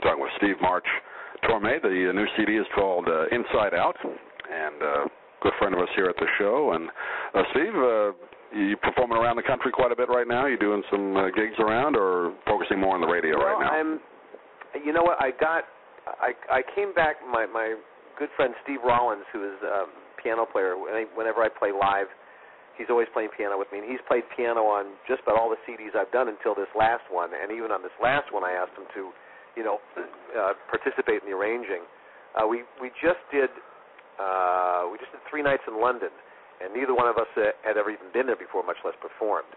talking with Steve March Torme. The new CD is called Inside Out, and a good friend of us here at the show. And Steve, you performing around the country quite a bit right now? You doing some gigs around, or focusing more on the radio right now? You know what? I came back. My good friend Steve Rollins, who is a piano player, whenever I play live, he's always playing piano with me, and he's played piano on just about all the CDs I've done until this last one. And even on this last one, I asked him to, participate in the arranging. We just did 3 nights in London, and neither one of us had ever even been there before, much less performed.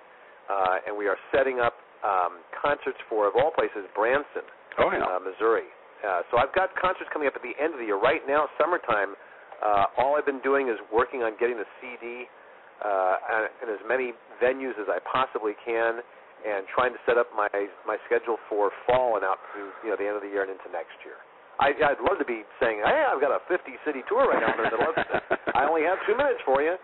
And we are setting up concerts for, of all places, Branson, Missouri. So I've got concerts coming up at the end of the year. Right now, summertime, all I've been doing is working on getting the CD in as many venues as I possibly can, and trying to set up my schedule for fall and out through the end of the year and into next year. I'd love to be saying, hey, I've got a 50-city tour right now. I only have 2 minutes for you.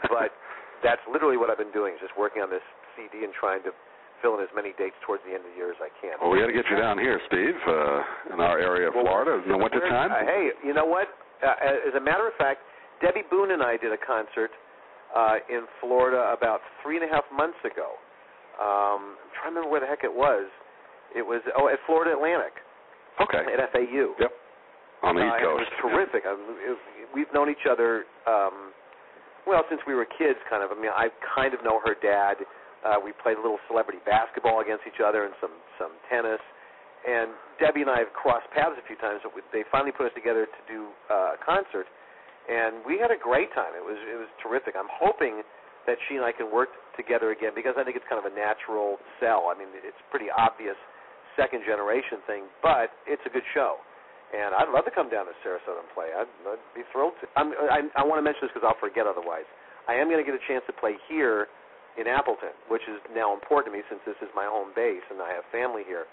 But that's literally what I've been doing, is just working on this CD and trying to fill in as many dates towards the end of the year as I can. Well, we got to get you down here, Steve, in our area of Florida in the wintertime. Hey, you know what? As a matter of fact, Debbie Boone and I did a concert in Florida about 3.5 months ago. I'm trying to remember where the heck it was. It was at Florida Atlantic. Okay. At FAU. Yep. On the East Coast. It was terrific. We've known each other since we were kids, kind of. I mean, I kind of know her dad. We played a little celebrity basketball against each other and some tennis. And Debbie and I have crossed paths a few times. But they finally put us together to do a concert, and we had a great time. It was terrific. I'm hoping that she and I can work together again, because I think it's kind of a natural sell. I mean, it's a pretty obvious second-generation thing, but it's a good show. And I'd love to come down to Sarasota and play. I'd be thrilled to. I want to mention this because I'll forget otherwise. I am going to get a chance to play here in Appleton, which is now important to me since this is my home base and I have family here.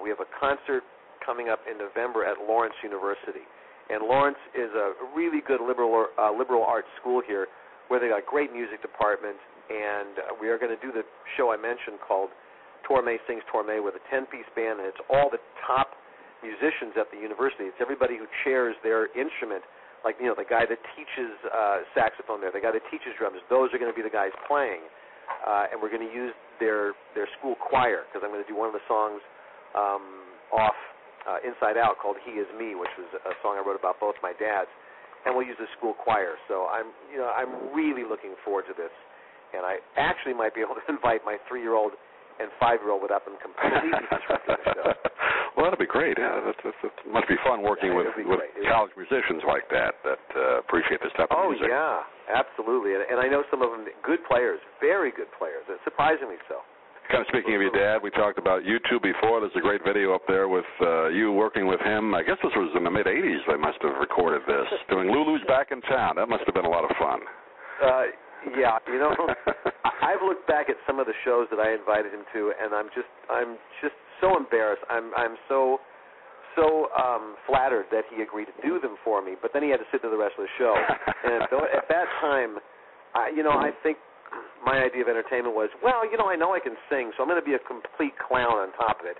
We have a concert coming up in November at Lawrence University. And Lawrence is a really good liberal arts school here, where they got a great music department, and we are going to do the show I mentioned called Torme Sings Torme with a 10-piece band, and it's all the top musicians at the university. It's everybody who chairs their instrument, like the guy that teaches saxophone there, the guy that teaches drums. Those are going to be the guys playing, and we're going to use their school choir, because I'm going to do one of the songs off Inside Out called He Is Me, which was a song I wrote about both my dads. And we'll use the school choir. So I'm really looking forward to this. And I actually might be able to invite my 3-year-old and 5-year-old without them completely disrupting the show. Well, that'd be great. Yeah, that must be fun working with college musicians like that appreciate this type of music. Oh, yeah, absolutely. And I know some of them, good players, very good players, surprisingly so. Kind of speaking of your dad, we talked about you two before. There's a great video up there with you working with him. I guess this was in the mid-'80s they must have recorded this, doing Lulu's Back in Town. That must have been a lot of fun. Yeah, I've looked back at some of the shows that I invited him to, and I'm just so embarrassed. I'm so flattered that he agreed to do them for me, but then he had to sit through the rest of the show. And at that time, I think my idea of entertainment was, I know I can sing, so I'm going to be a complete clown on top of it.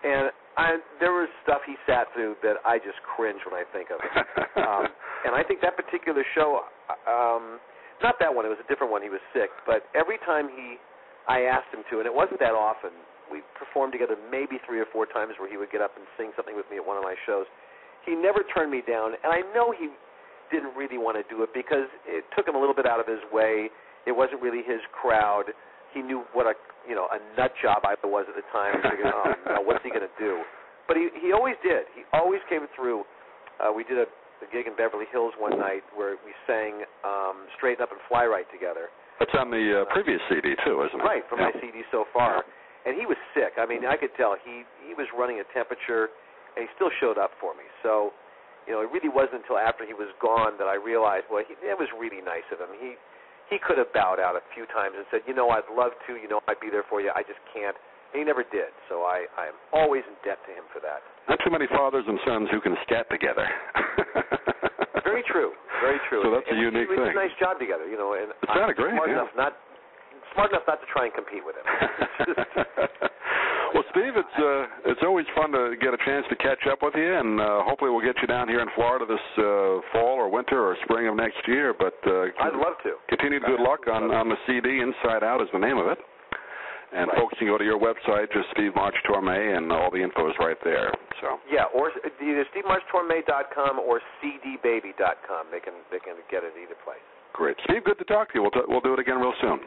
And there was stuff he sat through that I just cringe when I think of it. And I think that particular show, not that one, it was a different one, he was sick, but every time I asked him to, and it wasn't that often, we performed together maybe 3 or 4 times where he would get up and sing something with me at one of my shows. He never turned me down, and I know he didn't really want to do it because it took him a little bit out of his way. It wasn't really his crowd. He knew what a nut job I was at the time. He figured, what's he going to do? But he always did. He always came through. We did a gig in Beverly Hills one night where we sang Straighten Up and Fly Right together. That's on the previous CD, too, isn't it? Right, from my CD so far. Yeah. And he was sick. I mean, I could tell he was running a temperature, and he still showed up for me. So, it really wasn't until after he was gone that I realized, it was really nice of him. He could have bowed out a few times and said, I'd love to, I'd be there for you, I just can't. And he never did, so I'm always in debt to him for that. Not too many fathers and sons who can scat together. Very true, very true. So that's a unique thing. We did a nice job together, and it sounded great, smart enough not to try and compete with him. Well, Steve, it's always fun to get a chance to catch up with you, and hopefully we'll get you down here in Florida this fall or winter or spring of next year. But I'd love to. Continued good luck on the CD. Inside Out is the name of it. And folks can go to your website, just Steve March Torme, and all the info is right there. So yeah, or either SteveMarchTorme.com or CDBaby.com. They can get it either place. Great, Steve. Good to talk to you. We'll do it again real soon.